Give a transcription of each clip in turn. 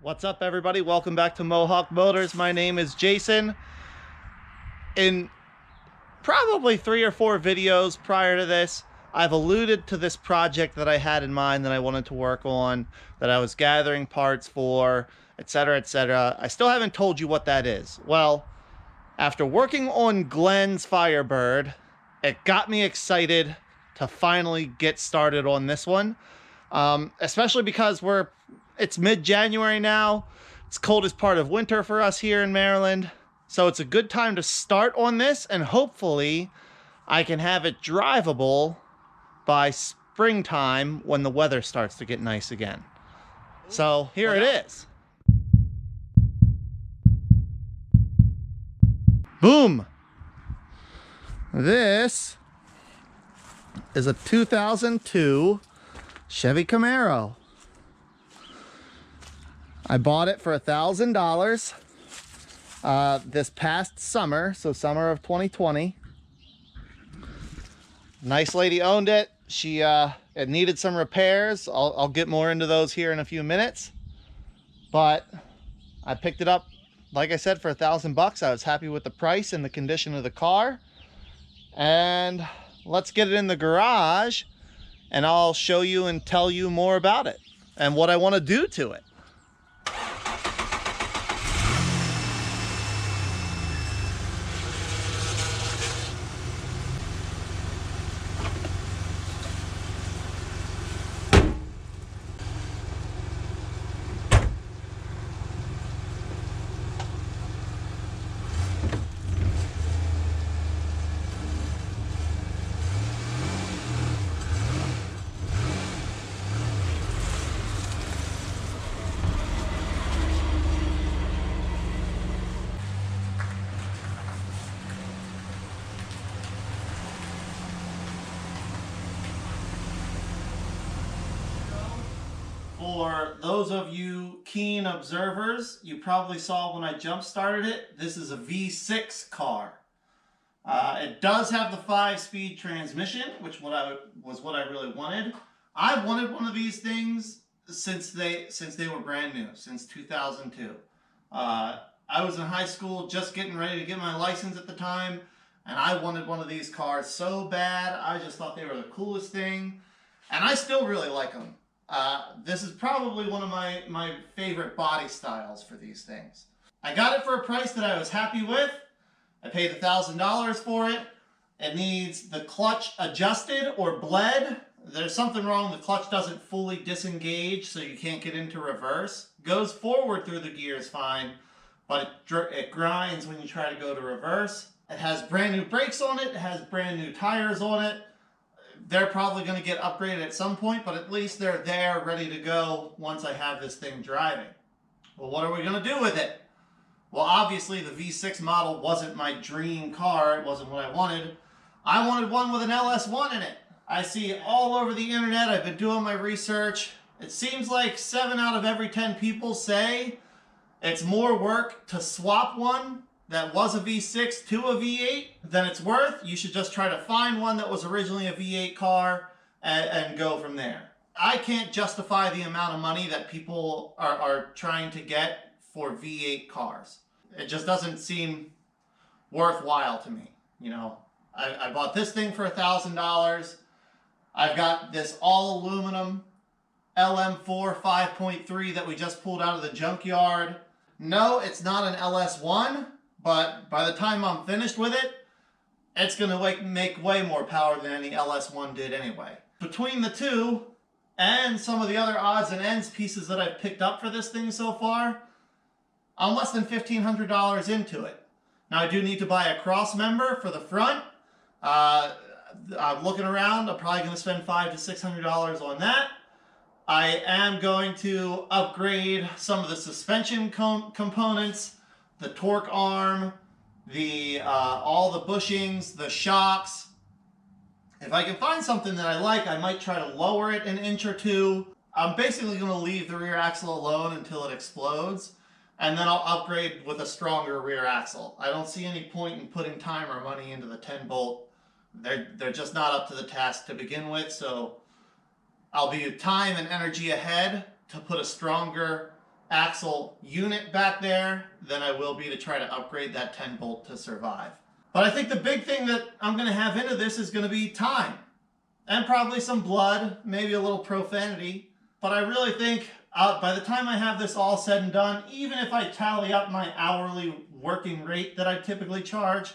What's up, everybody? Welcome back to Mohawk Motors. My name is Jason. In probably 3 or 4 videos prior to this, I've alluded to this project that I had in mind that I wanted to work on, that I was gathering parts for, etc., etc. I still haven't told you what that is. Well, after working on Glenn's Firebird, it got me excited to finally get started on this one. Especially because it's mid-January now. It's coldest part of winter for us here in Maryland. So it's a good time to start on this, and hopefully I can have it drivable by springtime when the weather starts to get nice again. So here it is. Boom! This is a 2002 Chevy Camaro. I bought it for $1,000 this past summer, so summer of 2020. Nice lady owned it. It needed some repairs. I'll get more into those here in a few minutes. But I picked it up, like I said, for $1,000. I was happy with the price and the condition of the car. And let's get it in the garage, and I'll show you and tell you more about it and what I want to do to it. For those of you keen observers, you probably saw when I jump started it, this is a V6 car. It does have the 5-speed transmission, which was what I really wanted. I wanted one of these things since they were brand new, since 2002. I was in high school just getting ready to get my license at the time, and I wanted one of these cars so bad. I just thought they were the coolest thing, and I still really like them. This is probably one of my favorite body styles for these things. I got it for a price that I was happy with. I paid $1,000 for it. It needs the clutch adjusted or bled. There's something wrong. The clutch doesn't fully disengage, so you can't get into reverse. Goes forward through the gears fine, but it grinds when you try to go to reverse. It has brand new brakes on it. It has brand new tires on it. They're probably going to get upgraded at some point, but at least they're there ready to go once I have this thing driving. Well, what are we going to do with it? Well, obviously the V6 model wasn't my dream car. It wasn't what I wanted. I wanted one with an LS1 in it. I see all over the internet. I've been doing my research. It seems like 7 out of every 10 people say it's more work to swap one that was a V6 to a V8 than it's worth. You should just try to find one that was originally a V8 car and go from there. I can't justify the amount of money that people are trying to get for V8 cars. It just doesn't seem worthwhile to me. You know, I bought this thing for $1,000. I've got this all aluminum LM4 5.3 that we just pulled out of the junkyard. No, it's not an LS1. But by the time I'm finished with it, it's going to make way more power than any LS1 did anyway. Between the two and some of the other odds and ends pieces that I've picked up for this thing so far, I'm less than $1,500 into it. Now I do need to buy a cross member for the front. I'm looking around. I'm probably going to spend $500 to $600 on that. I am going to upgrade some of the suspension components. The torque arm, all the bushings, the shocks. If I can find something that I like, I might try to lower it an inch or two. I'm basically going to leave the rear axle alone until it explodes, and then I'll upgrade with a stronger rear axle. I don't see any point in putting time or money into the 10-bolt. They're just not up to the task to begin with, so I'll be time and energy ahead to put a stronger axle unit back there than I will be to try to upgrade that 10 bolt to survive. But I think the big thing that I'm going to have into this is going to be time. And probably some blood, maybe a little profanity. But I really think by the time I have this all said and done, even if I tally up my hourly working rate that I typically charge,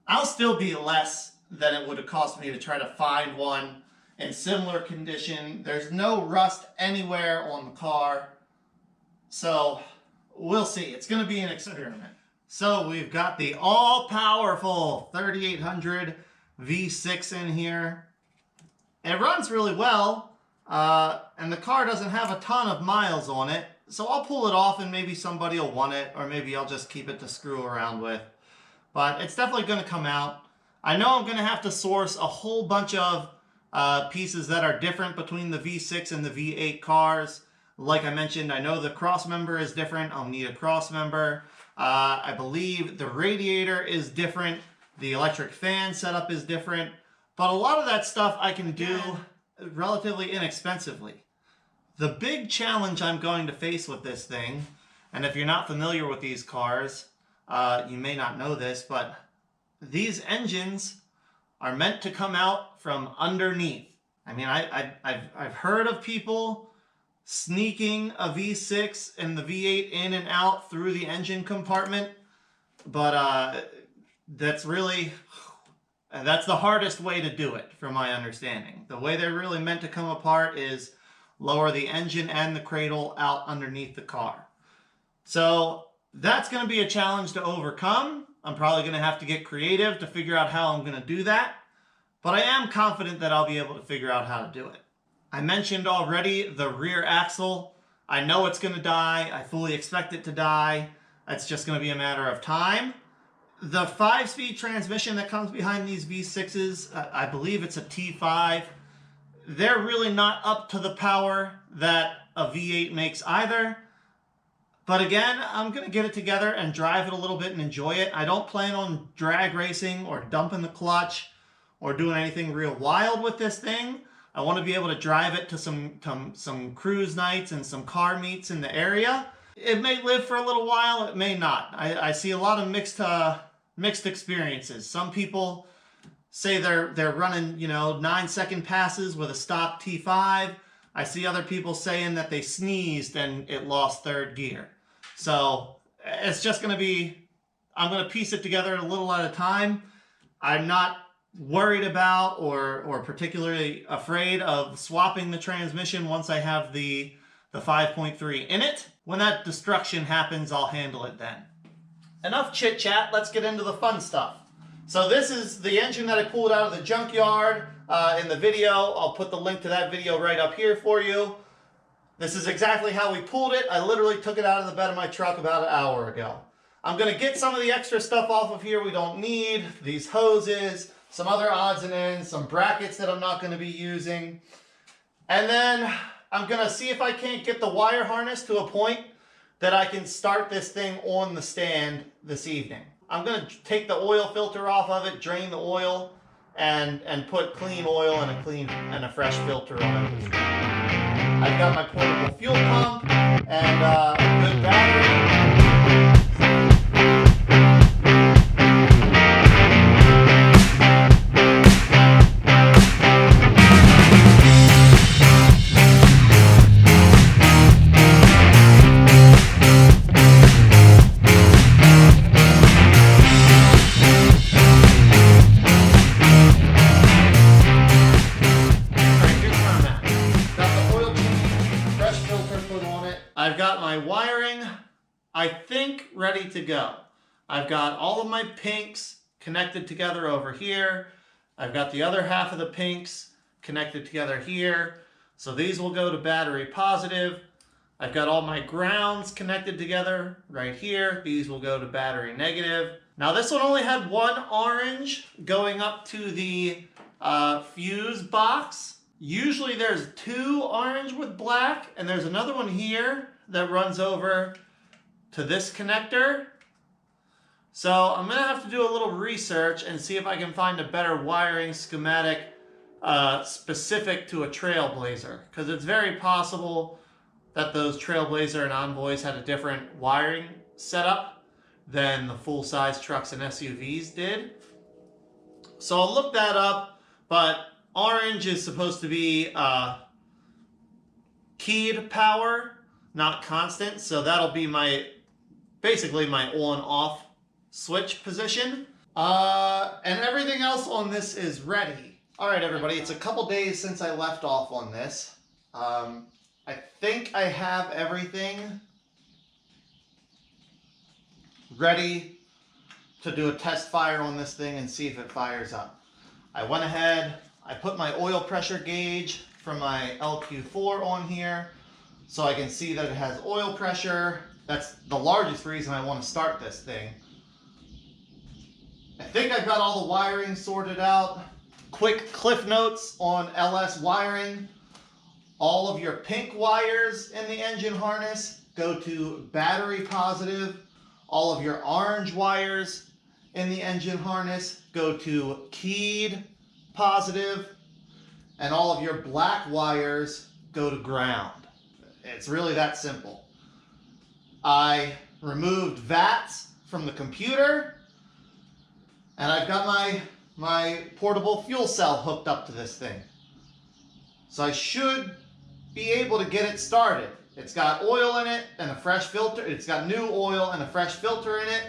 I'll still be less than it would have cost me to try to find one in similar condition. There's no rust anywhere on the car. So we'll see. It's going to be an experiment. So we've got the all-powerful 3800 V6 in here. It runs really well, and the car doesn't have a ton of miles on it. So I'll pull it off and maybe somebody will want it, or maybe I'll just keep it to screw around with. But it's definitely going to come out. I know I'm going to have to source a whole bunch of pieces that are different between the V6 and the V8 cars. Like I mentioned, I know the cross member is different. I'll need a cross member. I believe the radiator is different. The electric fan setup is different. But a lot of that stuff I can do relatively inexpensively. The big challenge I'm going to face with this thing, and if you're not familiar with these cars, you may not know this, but these engines are meant to come out from underneath. I mean, I've heard of people sneaking a V6 and the V8 in and out through the engine compartment, but that's the hardest way to do it, from my understanding. The way they're really meant to come apart is lower the engine and the cradle out underneath the car. So that's going to be a challenge to overcome. I'm probably going to have to get creative to figure out how I'm going to do that, but I am confident that I'll be able to figure out how to do it. I mentioned already the rear axle. I know it's going to die. I fully expect it to die. It's just going to be a matter of time. The 5-speed transmission that comes behind these V6s, I believe it's a T5. They're really not up to the power that a V8 makes either. But again, I'm going to get it together and drive it a little bit and enjoy it. I don't plan on drag racing or dumping the clutch or doing anything real wild with this thing. I want to be able to drive it to some cruise nights and some car meets in the area. It may live for a little while, it may not. I see a lot of mixed experiences. Some people say they're running, 9-second passes with a stock T5. I see other people saying that they sneezed and it lost third gear. So it's just going to be, I'm going to piece it together a little at a time. I'm not worried about or particularly afraid of swapping the transmission once I have the 5.3 in it. When that destruction happens, I'll handle it then. Enough chit chat, let's get into the fun stuff. So this is the engine that I pulled out of the junkyard in the video. I'll put the link to that video right up here for you. This is exactly how we pulled it. I literally took it out of the bed of my truck about an hour ago. I'm going to get some of the extra stuff off of here we don't need. These hoses, some other odds and ends, some brackets that I'm not going to be using. And then I'm going to see if I can't get the wire harness to a point that I can start this thing on the stand this evening. I'm going to take the oil filter off of it, drain the oil, and put clean oil and a fresh filter on it. I've got my portable fuel pump and a good battery. I've got my wiring, I think, ready to go. I've got all of my pinks connected together over here. I've got the other half of the pinks connected together here. So these will go to battery positive. I've got all my grounds connected together right here. These will go to battery negative. Now this one only had one orange going up to the fuse box. Usually there's two orange with black, and there's another one here that runs over to this connector. So I'm going to have to do a little research and see if I can find a better wiring schematic specific to a Trailblazer, because it's very possible that those Trailblazer and Envoys had a different wiring setup than the full-size trucks and SUVs did. So I'll look that up, but orange is supposed to be keyed power, not constant, so that'll be basically my on-off switch position. And everything else on this is ready. All right, everybody, it's a couple days since I left off on this. I think I have everything ready to do a test fire on this thing and see if it fires up. I went ahead, I put my oil pressure gauge from my LQ4 on here so I can see that it has oil pressure. That's the largest reason I want to start this thing. I think I've got all the wiring sorted out. Quick cliff notes on LS wiring. All of your pink wires in the engine harness go to battery positive. All of your orange wires in the engine harness go to keyed positive. And all of your black wires go to ground. It's really that simple. I removed VATs from the computer, and I've got my portable fuel cell hooked up to this thing. So I should be able to get it started. It's got oil in it and a fresh filter. It's got new oil and a fresh filter in it.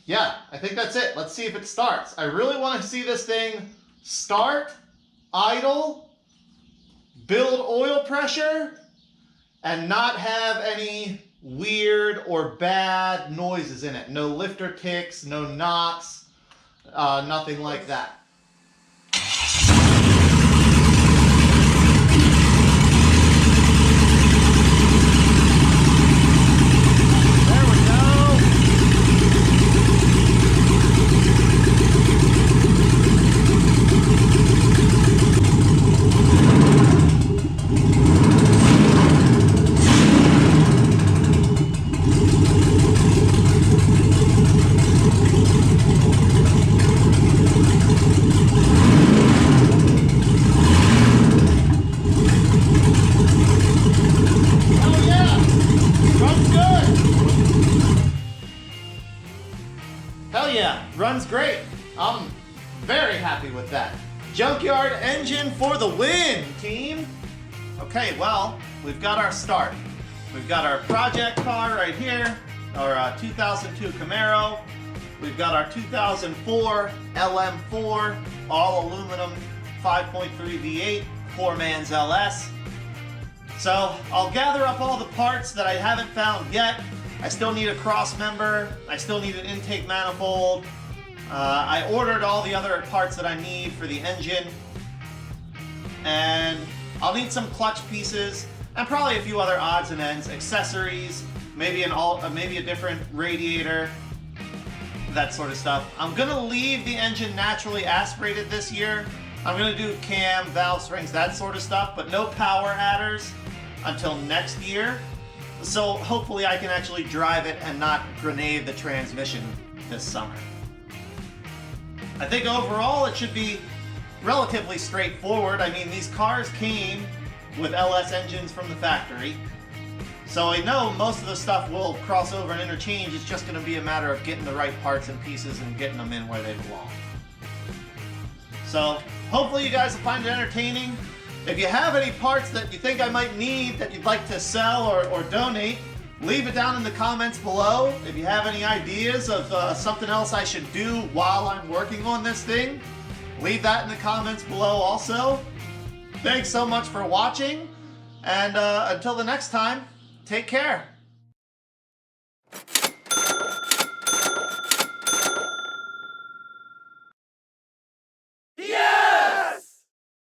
Yeah, I think that's it. Let's see if it starts. I really want to see this thing start, idle, build oil pressure, and not have any weird or bad noises in it. No lifter ticks, no knocks, nothing like that. Hell yeah, runs great. I'm very happy with that. Junkyard engine for the win, team. Okay, well, we've got our start. We've got our project car right here, our 2002 Camaro. We've got our 2004 LM4, all aluminum 5.3 V8, poor man's LS. So I'll gather up all the parts that I haven't found yet. I still need a cross member. I still need an intake manifold. I ordered all the other parts that I need for the engine. And I'll need some clutch pieces and probably a few other odds and ends, accessories, maybe a different radiator, that sort of stuff. I'm gonna leave the engine naturally aspirated this year. I'm gonna do cam, valve springs, that sort of stuff, but no power adders until next year. So hopefully I can actually drive it and not grenade the transmission this summer. I think overall it should be relatively straightforward. I mean, these cars came with LS engines from the factory. So I know most of the stuff will cross over and interchange. It's just going to be a matter of getting the right parts and pieces and getting them in where they belong. So hopefully you guys will find it entertaining. If you have any parts that you think I might need that you'd like to sell or donate, leave it down in the comments below. If you have any ideas of something else I should do while I'm working on this thing, leave that in the comments below also. Thanks so much for watching, and until the next time, take care.